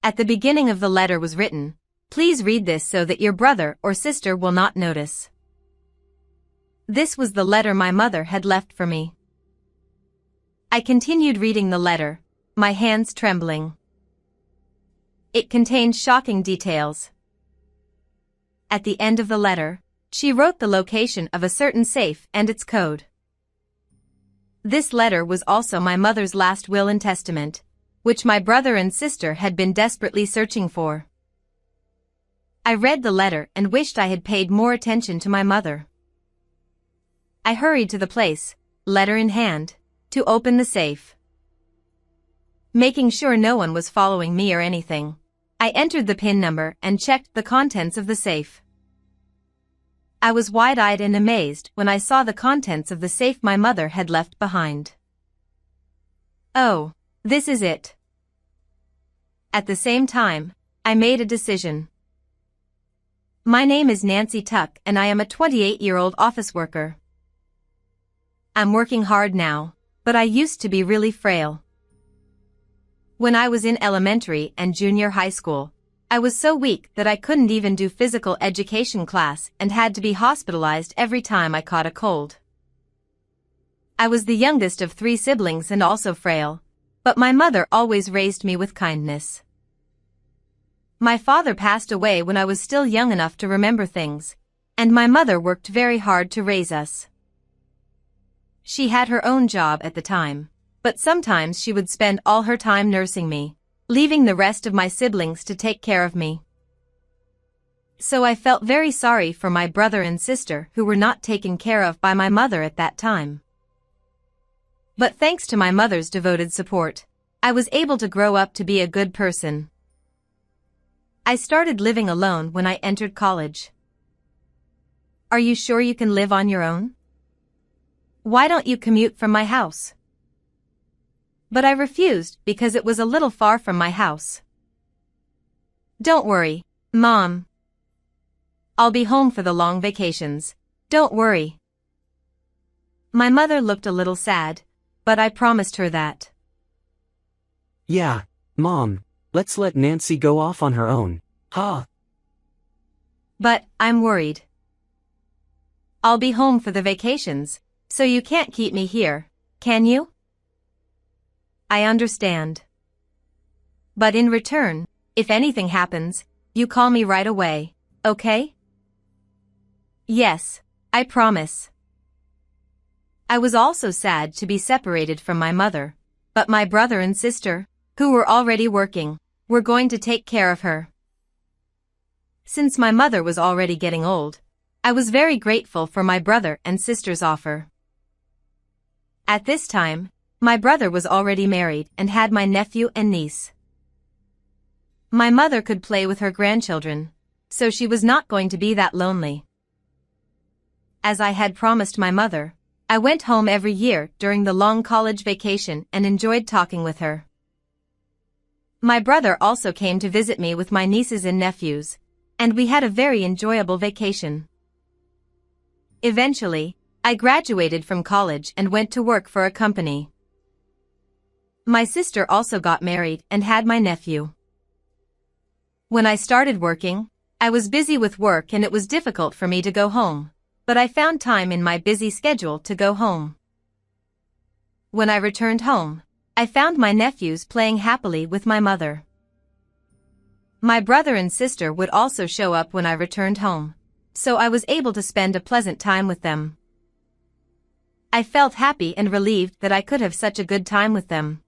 At the beginning of the letter was written, "Please read this so that your brother or sister will not notice." This was the letter my mother had left for me. I continued reading the letter, my hands trembling. It contained shocking details. At the end of the letter, she wrote the location of a certain safe and its code. This letter was also my mother's last will and testament, which my brother and sister had been desperately searching for. I read the letter and wished I had paid more attention to my mother. I hurried to the place, letter in hand, to open the safe. Making sure no one was following me or anything, I entered the PIN number and checked the contents of the safe. I was wide-eyed and amazed when I saw the contents of the safe my mother had left behind. Oh, this is it. At the same time, I made a decision. My name is Nancy Tuck and I am a 28-year-old office worker. I'm working hard now, but I used to be really frail. When I was in elementary and junior high school, I was so weak that I couldn't even do physical education class and had to be hospitalized every time I caught a cold. I was the youngest of 3 siblings and also frail, but my mother always raised me with kindness. My father passed away when I was still young enough to remember things, and my mother worked very hard to raise us. She had her own job at the time, but sometimes she would spend all her time nursing me, leaving the rest of my siblings to take care of me. So I felt very sorry for my brother and sister who were not taken care of by my mother at that time. But thanks to my mother's devoted support, I was able to grow up to be a good person. I started living alone when I entered college. Are you sure you can live on your own? Why don't you commute from my house? But I refused because it was a little far from my house. Don't worry, Mom. I'll be home for the long vacations. Don't worry. My mother looked a little sad, but I promised her that. Yeah, Mom, let's let Nancy go off on her own, huh? But I'm worried. I'll be home for the vacations, so you can't keep me here, can you? I understand. But in return, if anything happens, you call me right away, okay? Yes, I promise. I was also sad to be separated from my mother, but my brother and sister, who were already working, were going to take care of her. Since my mother was already getting old, I was very grateful for my brother and sister's offer. At this time, my brother was already married and had my nephew and niece. My mother could play with her grandchildren, so she was not going to be that lonely. As I had promised my mother, I went home every year during the long college vacation and enjoyed talking with her. My brother also came to visit me with my nieces and nephews, and we had a very enjoyable vacation. Eventually, I graduated from college and went to work for a company. My sister also got married and had my nephew. When I started working, I was busy with work and it was difficult for me to go home, but I found time in my busy schedule to go home. When I returned home, I found my nephews playing happily with my mother. My brother and sister would also show up when I returned home, so I was able to spend a pleasant time with them. I felt happy and relieved that I could have such a good time with them.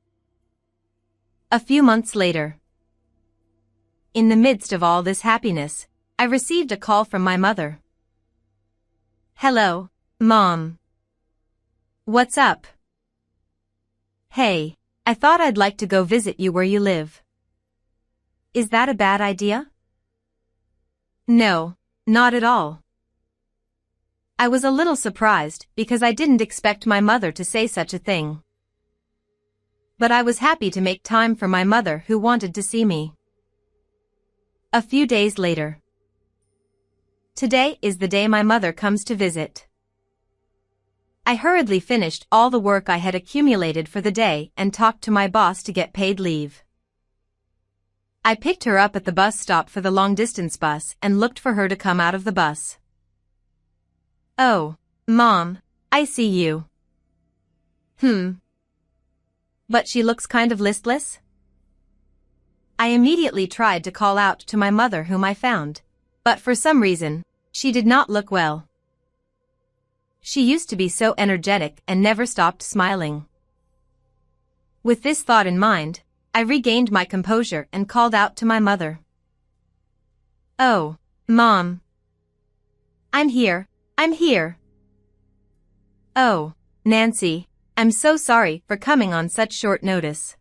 A few months later, in the midst of all this happiness, I received a call from my mother. Hello, Mom. What's up? Hey, I thought I'd like to go visit you where you live. Is that a bad idea? No, not at all. I was a little surprised because I didn't expect my mother to say such a thing. But I was happy to make time for my mother who wanted to see me. A few days later. Today is the day my mother comes to visit. I hurriedly finished all the work I had accumulated for the day and talked to my boss to get paid leave. I picked her up at the bus stop for the long-distance bus and looked for her to come out of the bus. "Oh, Mom, I see you." But she looks kind of listless? I immediately tried to call out to my mother whom I found, but for some reason, she did not look well. She used to be so energetic and never stopped smiling. With this thought in mind, I regained my composure and called out to my mother. "Oh, Mom. I'm here, I'm here." "Oh, Nancy, I'm so sorry for coming on such short notice."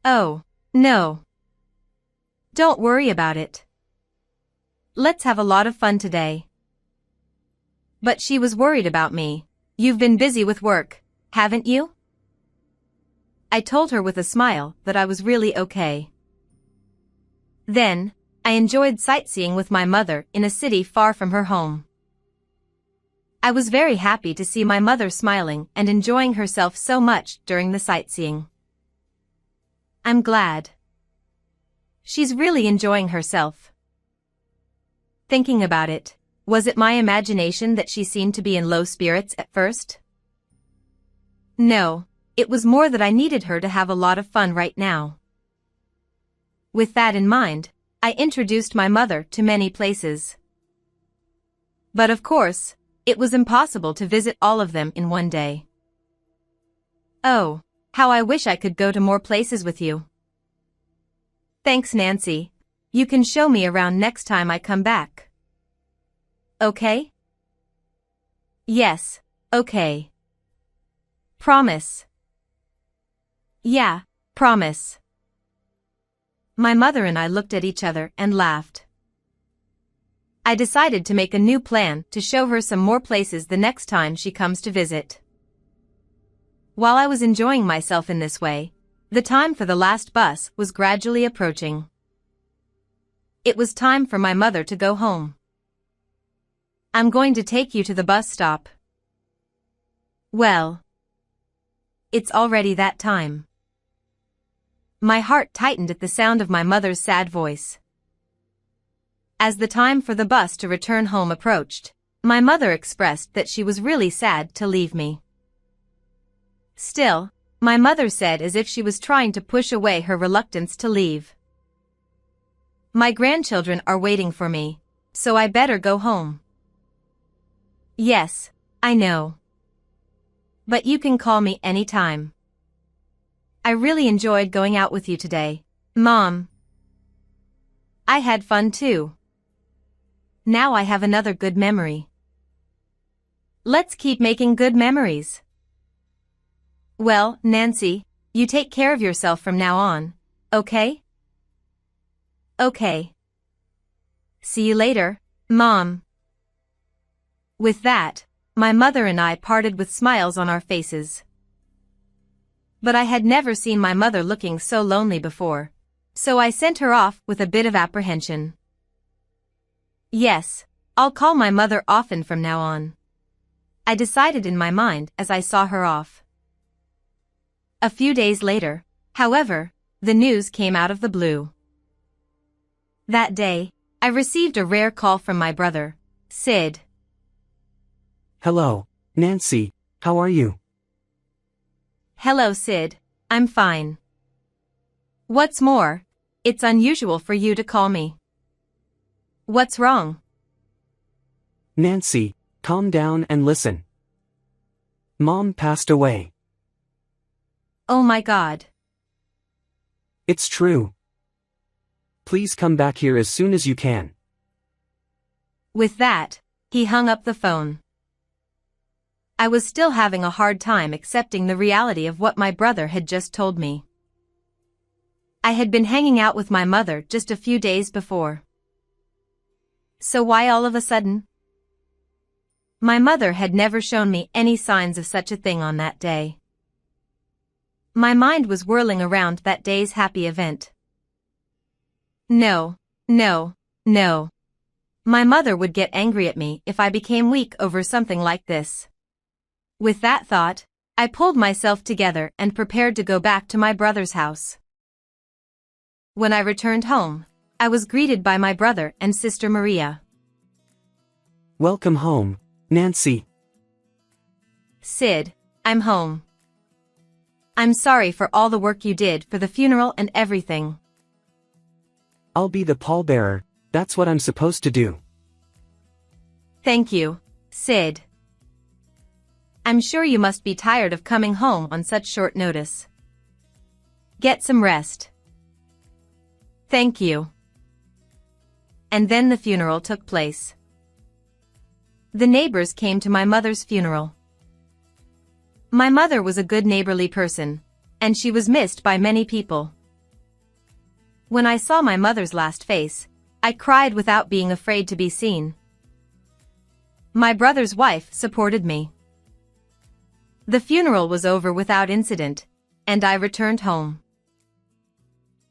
"Oh, no. Don't worry about it. Let's have a lot of fun today." But she was worried about me. "You've been busy with work, haven't you?" I told her with a smile that I was really okay. Then, I enjoyed sightseeing with my mother in a city far from her home. I was very happy to see my mother smiling and enjoying herself so much during the sightseeing. I'm glad. She's really enjoying herself. Thinking about it, was it my imagination that she seemed to be in low spirits at first? No, it was more that I needed her to have a lot of fun right now. With that in mind, I introduced my mother to many places. But of course, it was impossible to visit all of them in one day. Oh, how I wish I could go to more places with you. Thanks, Nancy. You can show me around next time I come back. Okay? Yes, okay. Promise. Yeah, promise. My mother and I looked at each other and laughed. I decided to make a new plan to show her some more places the next time she comes to visit. While I was enjoying myself in this way, the time for the last bus was gradually approaching. It was time for my mother to go home. "I'm going to take you to the bus stop." Well, it's already that time. My heart tightened at the sound of my mother's sad voice. As the time for the bus to return home approached, my mother expressed that she was really sad to leave me. Still, my mother said as if she was trying to push away her reluctance to leave. "My grandchildren are waiting for me, so I better go home." "Yes, I know. But you can call me anytime. I really enjoyed going out with you today, Mom." "I had fun too. Now I have another good memory. Let's keep making good memories." "Well, Nancy, you take care of yourself from now on, okay?" "Okay. See you later, Mom." With that, my mother and I parted with smiles on our faces. But I had never seen my mother looking so lonely before, so I sent her off with a bit of apprehension. Yes, I'll call my mother often from now on, I decided in my mind as I saw her off. A few days later, however, the news came out of the blue. That day, I received a rare call from my brother, Sid. "Hello, Nancy, how are you?" "Hello, Sid, I'm fine. What's more, it's unusual for you to call me. What's wrong?" "Nancy, calm down and listen. Mom passed away." "Oh my God." "It's true. Please come back here as soon as you can." With that, he hung up the phone. I was still having a hard time accepting the reality of what my brother had just told me. I had been hanging out with my mother just a few days before. So why all of a sudden? My mother had never shown me any signs of such a thing on that day. My mind was whirling around that day's happy event. No, no, no. My mother would get angry at me if I became weak over something like this. With that thought, I pulled myself together and prepared to go back to my brother's house. When I returned home, I was greeted by my brother and sister Maria. Welcome home, Nancy. Sid, I'm home. I'm sorry for all the work you did for the funeral and everything. I'll be the pallbearer, that's what I'm supposed to do. Thank you, Sid. I'm sure you must be tired of coming home on such short notice. Get some rest. Thank you. And then the funeral took place. The neighbors came to my mother's funeral. My mother was a good neighborly person, and she was missed by many people. When I saw my mother's last face, I cried without being afraid to be seen. My brother's wife supported me. The funeral was over without incident, and I returned home.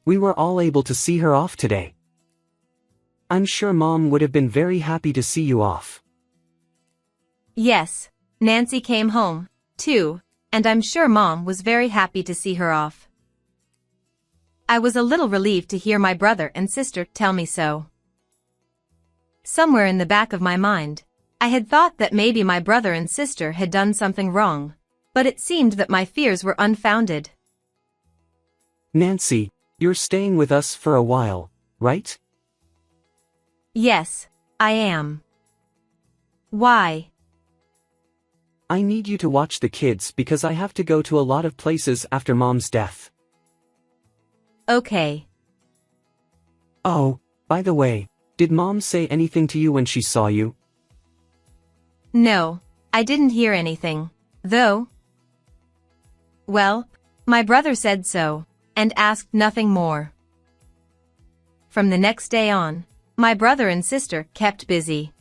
We were all able to see her off today. I'm sure Mom would have been very happy to see you off. Yes, Nancy came home, too, and I'm sure Mom was very happy to see her off. I was a little relieved to hear my brother and sister tell me so. Somewhere in the back of my mind, I had thought that maybe my brother and sister had done something wrong, but it seemed that my fears were unfounded. Nancy, you're staying with us for a while, right? Yes, I am. Why? I need you to watch the kids because I have to go to a lot of places after Mom's death. Okay. Oh, by the way, did Mom say anything to you when she saw you? No, I didn't hear anything, though. Well, my brother said so, and asked nothing more. From the next day on, my brother and sister kept busy.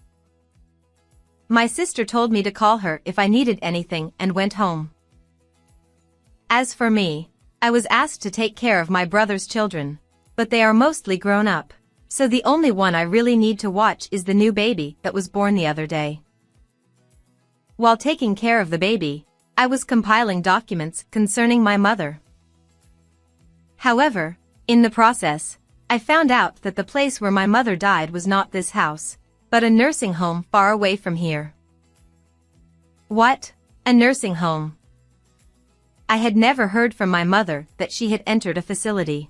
My sister told me to call her if I needed anything and went home. As for me, I was asked to take care of my brother's children, but they are mostly grown up, so the only one I really need to watch is the new baby that was born the other day. While taking care of the baby, I was compiling documents concerning my mother. However, in the process, I found out that the place where my mother died was not this house, but a nursing home far away from here. What? A nursing home? I had never heard from my mother that she had entered a facility.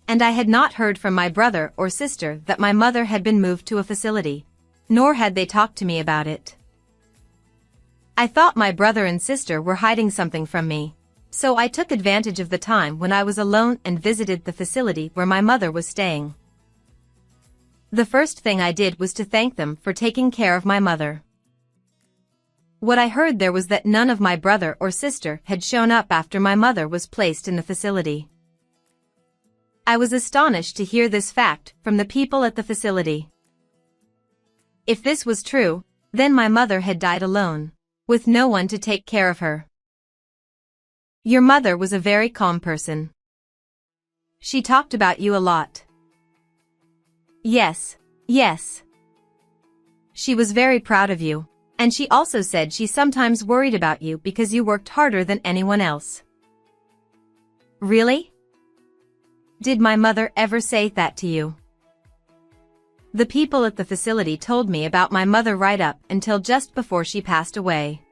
And I had not heard from my brother or sister that my mother had been moved to a facility, nor had they talked to me about it. I thought my brother and sister were hiding something from me, so I took advantage of the time when I was alone and visited the facility where my mother was staying. The first thing I did was to thank them for taking care of my mother. What I heard there was that none of my brother or sister had shown up after my mother was placed in the facility. I was astonished to hear this fact from the people at the facility. If this was true, then my mother had died alone, with no one to take care of her. Your mother was a very calm person. She talked about you a lot. Yes, yes. She was very proud of you, and she also said she sometimes worried about you because you worked harder than anyone else. Really? Did my mother ever say that to you? The people at the facility told me about my mother right up until just before she passed away.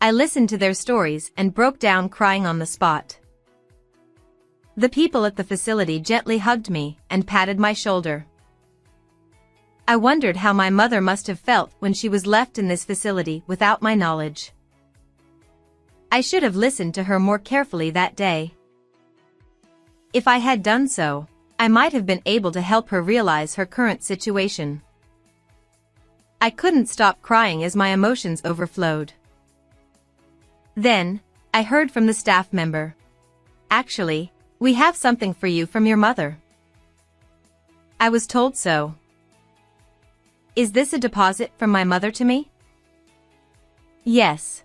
I listened to their stories and broke down crying on the spot. The people at the facility gently hugged me and patted my shoulder. I wondered how my mother must have felt when she was left in this facility without my knowledge. I should have listened to her more carefully that day. If I had done so, I might have been able to help her realize her current situation. I couldn't stop crying as my emotions overflowed. Then, I heard from the staff member. Actually, we have something for you from your mother. I was told so. Is this a deposit from my mother to me? Yes.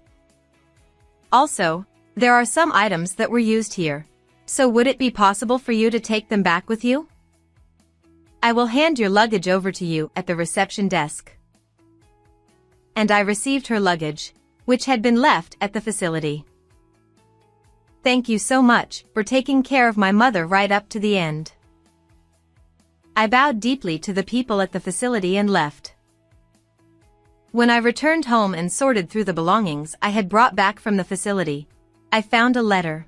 Also, there are some items that were used here, so would it be possible for you to take them back with you? I will hand your luggage over to you at the reception desk. And I received her luggage, which had been left at the facility. thank you so much for taking care of my mother right up to the end." I bowed deeply to the people at the facility and left. When I returned home and sorted through the belongings I had brought back from the facility, I found a letter.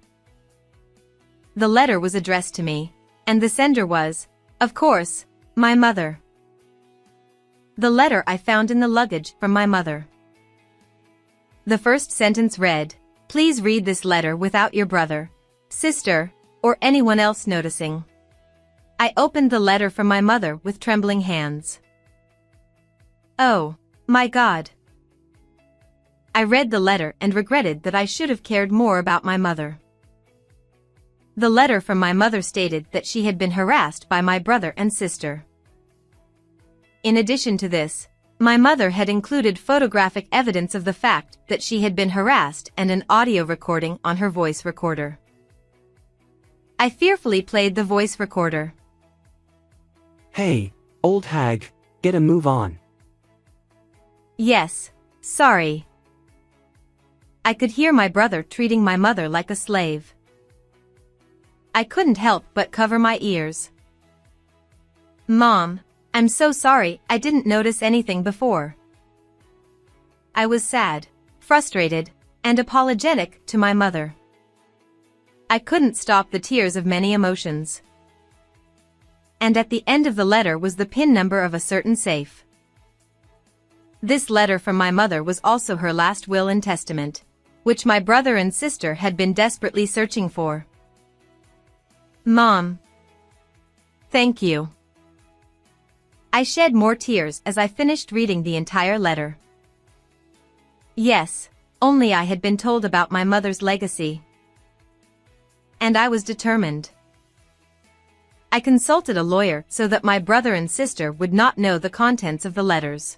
The letter was addressed to me, and the sender was, of course, my mother. The letter I found in the luggage from my mother. The first sentence read, "Please read this letter without your brother, sister, or anyone else noticing." I opened the letter from my mother with trembling hands. Oh, my God. I read the letter and regretted that I should have cared more about my mother. The letter from my mother stated that she had been harassed by my brother and sister. In addition to this, my mother had included photographic evidence of the fact that she had been harassed and an audio recording on her voice recorder. I fearfully played the voice recorder. "Hey, old hag, get a move on." "Yes, sorry." I could hear my brother treating my mother like a slave. I couldn't help but cover my ears. "Mom, I'm so sorry, I didn't notice anything before." I was sad, frustrated, and apologetic to my mother. I couldn't stop the tears of many emotions. And at the end of the letter was the PIN number of a certain safe. This letter from my mother was also her last will and testament, which my brother and sister had been desperately searching for. Mom, thank you. I shed more tears as I finished reading the entire letter. Yes, only I had been told about my mother's legacy. And I was determined. I consulted a lawyer so that my brother and sister would not know the contents of the letters.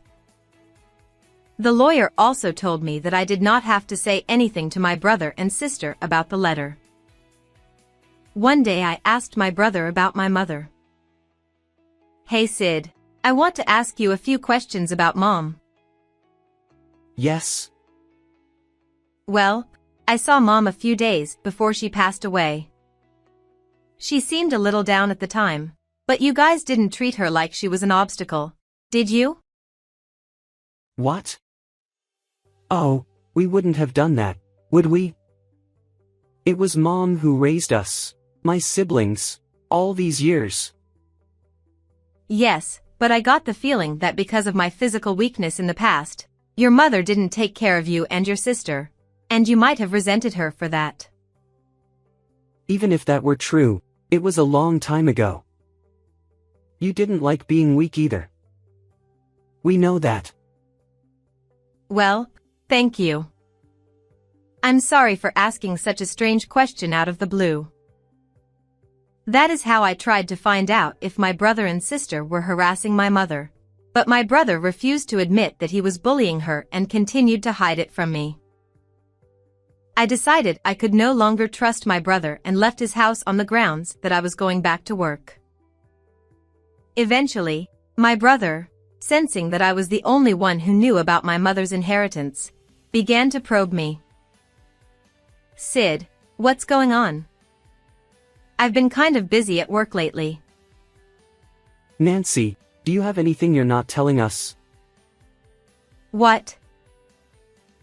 The lawyer also told me that I did not have to say anything to my brother and sister about the letter. One day I asked my brother about my mother. "Hey Sid, I want to ask you a few questions about Mom." "Yes?" "Well, I saw Mom a few days before she passed away. She seemed a little down at the time, but you guys didn't treat her like she was an obstacle, did you?" "What? Oh, we wouldn't have done that, would we? It was Mom who raised us, my siblings, all these years." "Yes, but I got the feeling that because of my physical weakness in the past, your mother didn't take care of you and your sister, and you might have resented her for that." "Even if that were true, it was a long time ago. You didn't like being weak either. We know that." "Well, thank you. I'm sorry for asking such a strange question out of the blue. That is how I tried to find out if my brother and sister were harassing my mother, but my brother refused to admit that he was bullying her and continued to hide it from me. I decided I could no longer trust my brother and left his house on the grounds that I was going back to work. Eventually, my brother, sensing that I was the only one who knew about my mother's inheritance, began to probe me. "Sid, what's going on? I've been kind of busy at work lately." "Nancy, do you have anything you're not telling us?" "What?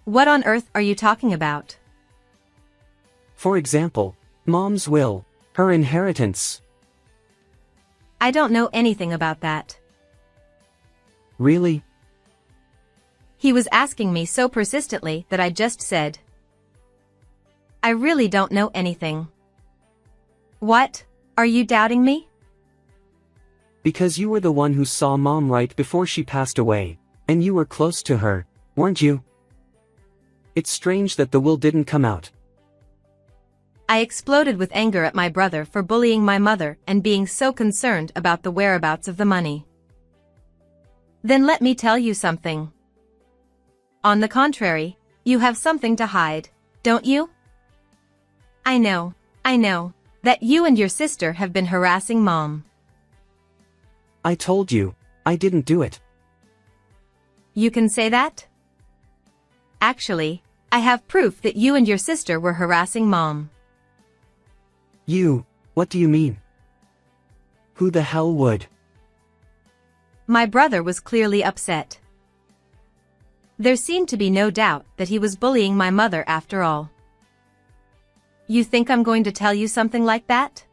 What on earth are you talking about?" "For example, Mom's will, her inheritance." "I don't know anything about that." "Really?" He was asking me so persistently that I just said, "I really don't know anything." "What? Are you doubting me?" "Because you were the one who saw Mom right before she passed away, and you were close to her, weren't you? It's strange that the will didn't come out." I exploded with anger at my brother for bullying my mother and being so concerned about the whereabouts of the money. "Then let me tell you something. On the contrary, you have something to hide, don't you? I know, that you and your sister have been harassing Mom." "I told you, I didn't do it." "You can say that?" "Actually, I have proof that you and your sister were harassing Mom." What do you mean? Who the hell would? My brother was clearly upset. There seemed to be no doubt that he was bullying my mother after all. You think I'm going to tell you something like that?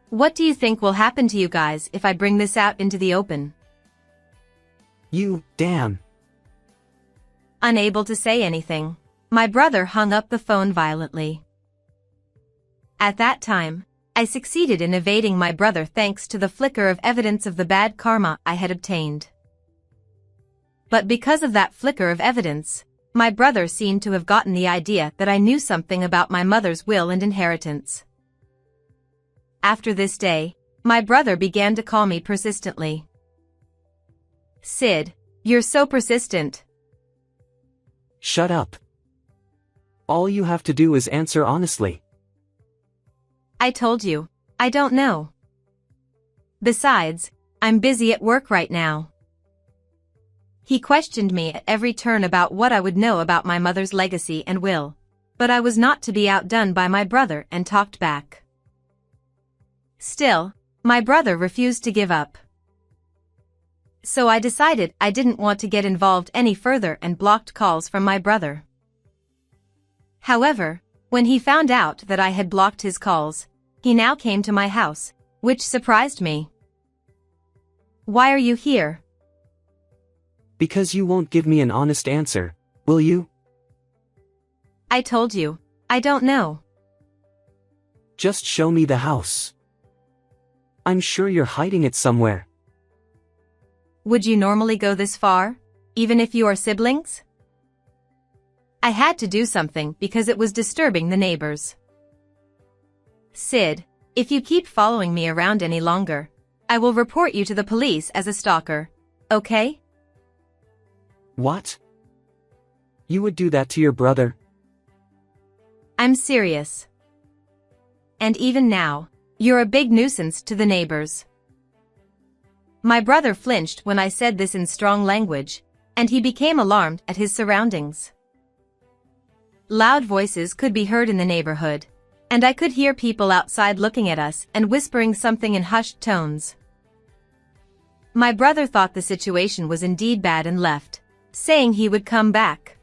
What do you think will happen to you guys if I bring this out into the open? Damn. Unable to say anything, my brother hung up the phone violently. At that time, I succeeded in evading my brother thanks to the flicker of evidence of the bad karma I had obtained. But because of that flicker of evidence, my brother seemed to have gotten the idea that I knew something about my mother's will and inheritance. After this day, my brother began to call me persistently. Sid, you're so persistent. Shut up. All you have to do is answer honestly. I told you, I don't know. Besides, I'm busy at work right now. He questioned me at every turn about what I would know about my mother's legacy and will, but I was not to be outdone by my brother and talked back. Still, my brother refused to give up. So I decided I didn't want to get involved any further and blocked calls from my brother. However, when he found out that I had blocked his calls, he now came to my house, which surprised me. Why are you here? Because you won't give me an honest answer, will you? I told you, I don't know. Just show me the house. I'm sure you're hiding it somewhere. Would you normally go this far, even if you are siblings? I had to do something because it was disturbing the neighbors. Sid, if you keep following me around any longer, I will report you to the police as a stalker, okay? What? You would do that to your brother? I'm serious. And even now, you're a big nuisance to the neighbors. My brother flinched when I said this in strong language, and he became alarmed at his surroundings. Loud voices could be heard in the neighborhood, and I could hear people outside looking at us and whispering something in hushed tones. My brother thought the situation was indeed bad and left, saying he would come back.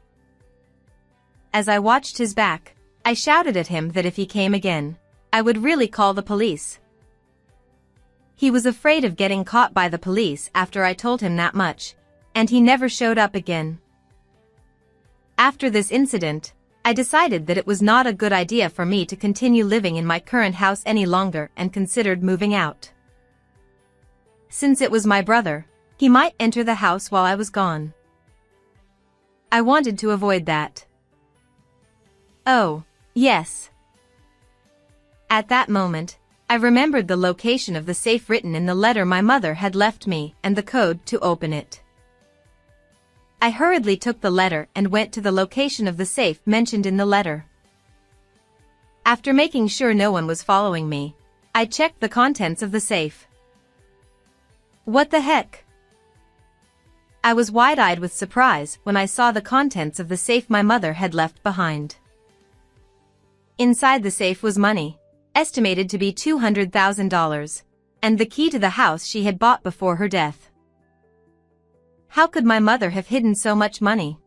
As I watched his back, I shouted at him that if he came again, I would really call the police. He was afraid of getting caught by the police after I told him that much, and he never showed up again. After this incident, I decided that it was not a good idea for me to continue living in my current house any longer and considered moving out. Since it was my brother, he might enter the house while I was gone. I wanted to avoid that. Oh, yes. At that moment, I remembered the location of the safe written in the letter my mother had left me and the code to open it. I hurriedly took the letter and went to the location of the safe mentioned in the letter. After making sure no one was following me, I checked the contents of the safe. What the heck? I was wide-eyed with surprise when I saw the contents of the safe my mother had left behind. Inside the safe was money, estimated to be $200,000, and the key to the house she had bought before her death. How could my mother have hidden so much money?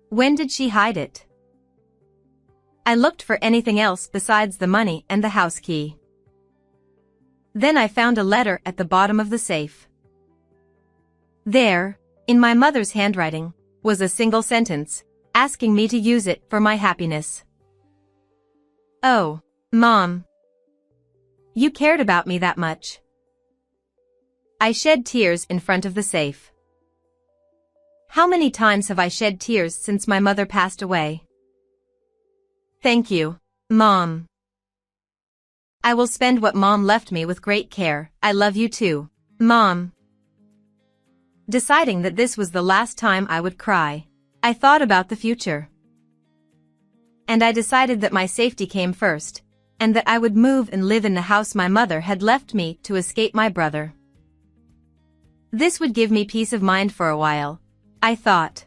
When did she hide it? I looked for anything else besides the money and the house key. Then I found a letter at the bottom of the safe. There, in my mother's handwriting, was a single sentence, asking me to use it for my happiness. Oh, Mom. You cared about me that much. I shed tears in front of the safe. How many times have I shed tears since my mother passed away? Thank you, Mom. I will spend what Mom left me with great care. I love you too, Mom. Deciding that this was the last time I would cry, I thought about the future. And I decided that my safety came first, and that I would move and live in the house my mother had left me to escape my brother. This would give me peace of mind for a while, I thought.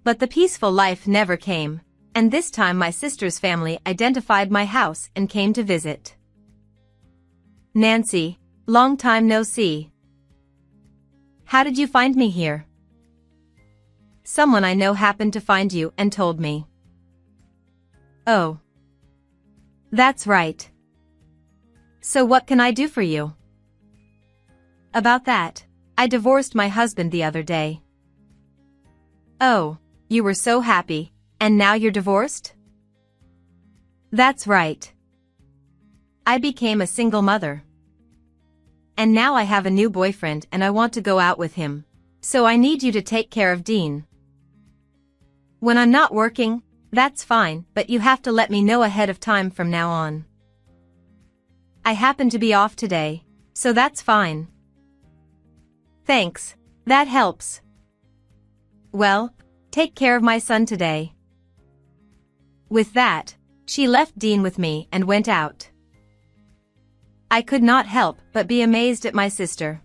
But the peaceful life never came, and this time my sister's family identified my house and came to visit. Nancy, long time no see. How did you find me here? Someone I know happened to find you and told me. Oh. That's right. So what can I do for you? About that, I divorced my husband the other day. Oh, you were so happy, and now you're divorced? That's right. I became a single mother. And now I have a new boyfriend and I want to go out with him. So I need you to take care of Dean. When I'm not working, that's fine, but you have to let me know ahead of time from now on. I happen to be off today, so that's fine. Thanks, that helps. Well, take care of my son today. With that, she left Dean with me and went out. I could not help but be amazed at my sister.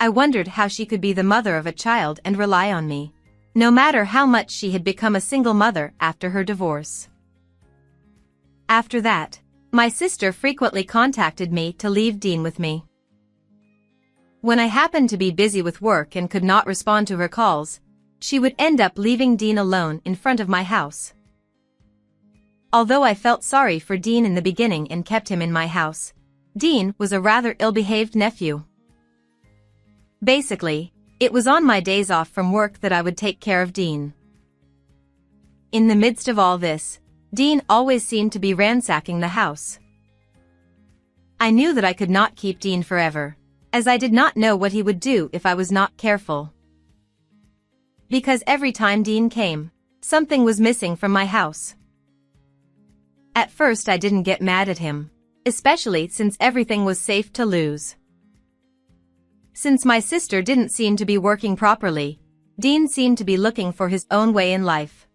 I wondered how she could be the mother of a child and rely on me, no matter how much she had become a single mother after her divorce. After that, my sister frequently contacted me to leave Dean with me. When I happened to be busy with work and could not respond to her calls, she would end up leaving Dean alone in front of my house. Although I felt sorry for Dean in the beginning and kept him in my house, Dean was a rather ill-behaved nephew. Basically, it was on my days off from work that I would take care of Dean. In the midst of all this, Dean always seemed to be ransacking the house. I knew that I could not keep Dean forever, as I did not know what he would do if I was not careful. Because every time Dean came, something was missing from my house. At first I didn't get mad at him, especially since everything was safe to lose. Since my sister didn't seem to be working properly, Dean seemed to be looking for his own way in life.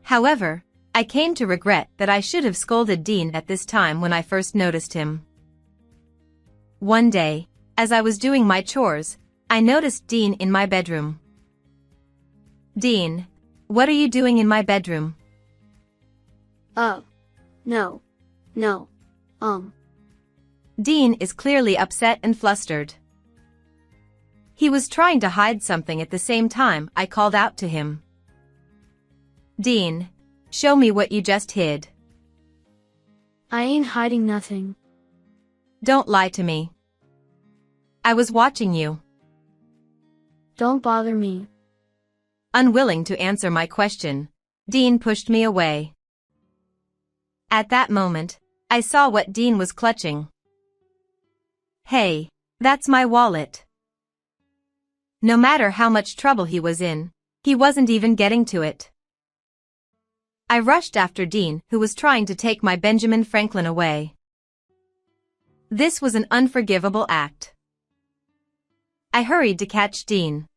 However, I came to regret that I should have scolded Dean at this time when I first noticed him. One day, as I was doing my chores, I noticed Dean in my bedroom. Dean, what are you doing in my bedroom? Oh. No. Dean is clearly upset and flustered. He was trying to hide something at the same time I called out to him. Dean, show me what you just hid. I ain't hiding nothing. Don't lie to me. I was watching you. Don't bother me. Unwilling to answer my question, Dean pushed me away. At that moment, I saw what Dean was clutching. Hey, that's my wallet. No matter how much trouble he was in, he wasn't even getting to it. I rushed after Dean, who was trying to take my Benjamin Franklin away. This was an unforgivable act. I hurried to catch Dean.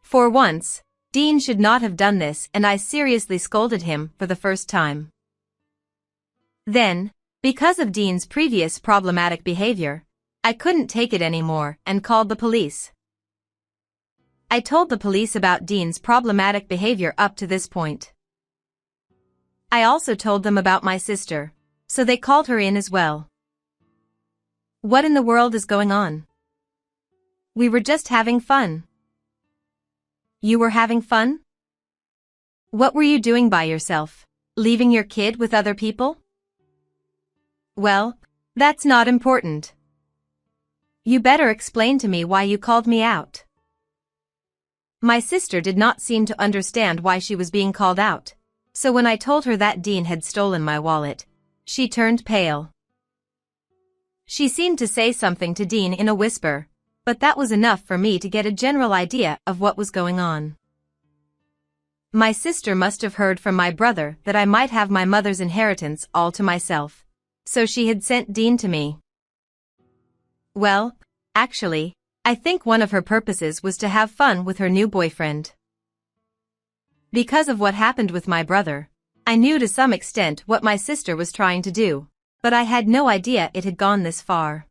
For once, Dean should not have done this, and I seriously scolded him for the first time. Then, because of Dean's previous problematic behavior, I couldn't take it anymore and called the police. I told the police about Dean's problematic behavior up to this point. I also told them about my sister, so they called her in as well. What in the world is going on? We were just having fun. You were having fun? What were you doing by yourself? Leaving your kid with other people? Well, that's not important. You better explain to me why you called me out. My sister did not seem to understand why she was being called out, so when I told her that Dean had stolen my wallet, she turned pale. She seemed to say something to Dean in a whisper, but that was enough for me to get a general idea of what was going on. My sister must have heard from my brother that I might have my mother's inheritance all to myself, so she had sent Dean to me. Well, actually, I think one of her purposes was to have fun with her new boyfriend. Because of what happened with my brother, I knew to some extent what my sister was trying to do, but I had no idea it had gone this far.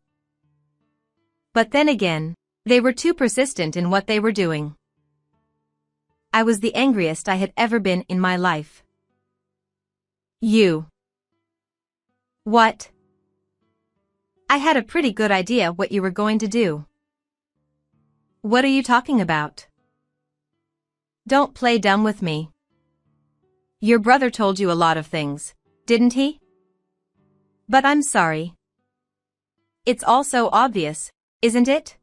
But then again, they were too persistent in what they were doing. I was the angriest I had ever been in my life. You. What? I had a pretty good idea what you were going to do. What are you talking about? Don't play dumb with me. Your brother told you a lot of things, didn't he? But I'm sorry. It's all so obvious, isn't it?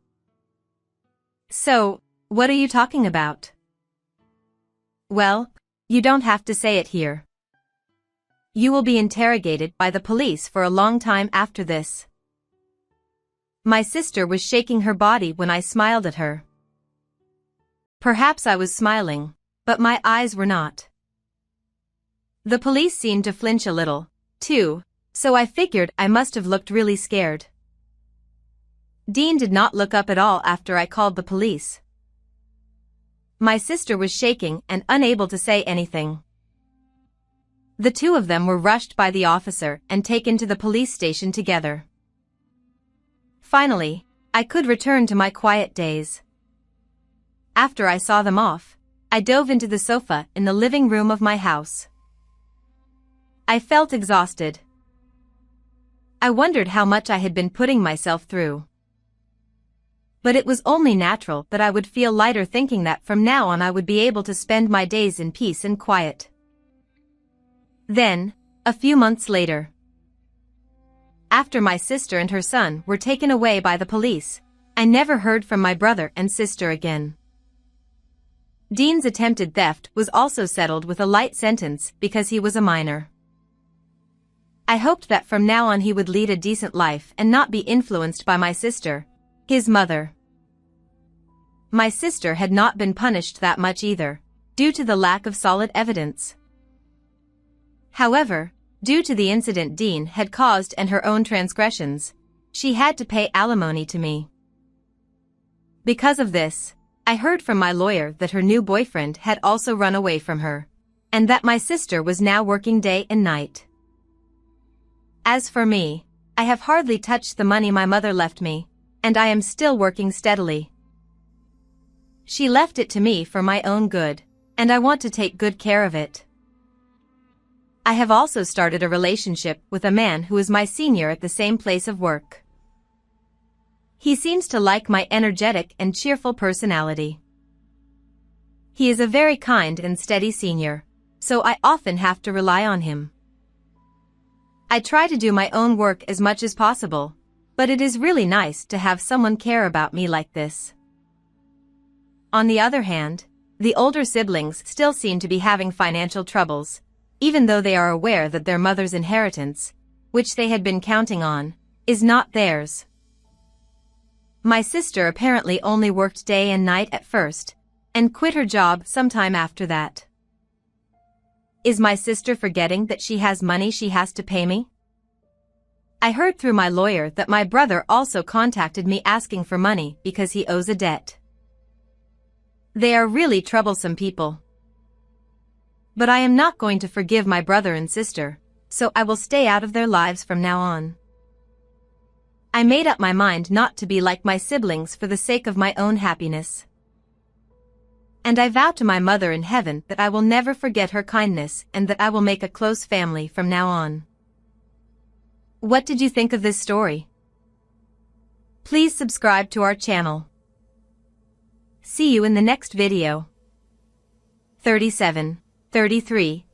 So, what are you talking about? Well, you don't have to say it here. You will be interrogated by the police for a long time after this. My sister was shaking her body when I smiled at her. Perhaps I was smiling, but my eyes were not. The police seemed to flinch a little, too, so I figured I must have looked really scared. Dean did not look up at all after I called the police. My sister was shaking and unable to say anything. The two of them were rushed by the officer and taken to the police station together. Finally, I could return to my quiet days. After I saw them off, I dove into the sofa in the living room of my house. I felt exhausted. I wondered how much I had been putting myself through. But it was only natural that I would feel lighter thinking that from now on I would be able to spend my days in peace and quiet. Then, a few months later, after my sister and her son were taken away by the police, I never heard from my brother and sister again. Dean's attempted theft was also settled with a light sentence because he was a minor. I hoped that from now on he would lead a decent life and not be influenced by my sister, his mother. My sister had not been punished that much either, due to the lack of solid evidence. However, due to the incident Dean had caused and her own transgressions, she had to pay alimony to me. Because of this, I heard from my lawyer that her new boyfriend had also run away from her, and that my sister was now working day and night. As for me, I have hardly touched the money my mother left me, and I am still working steadily. She left it to me for my own good, and I want to take good care of it. I have also started a relationship with a man who is my senior at the same place of work. He seems to like my energetic and cheerful personality. He is a very kind and steady senior, so I often have to rely on him. I try to do my own work as much as possible, but it is really nice to have someone care about me like this. On the other hand, the older siblings still seem to be having financial troubles, even though they are aware that their mother's inheritance, which they had been counting on, is not theirs. My sister apparently only worked day and night at first, and quit her job sometime after that. Is my sister forgetting that she has money she has to pay me? I heard through my lawyer that my brother also contacted me asking for money because he owes a debt. They are really troublesome people. But I am not going to forgive my brother and sister, so I will stay out of their lives from now on. I made up my mind not to be like my siblings for the sake of my own happiness. And I vow to my mother in heaven that I will never forget her kindness and that I will make a close family from now on. What did you think of this story? Please subscribe to our channel. See you in the next video. 37, 33,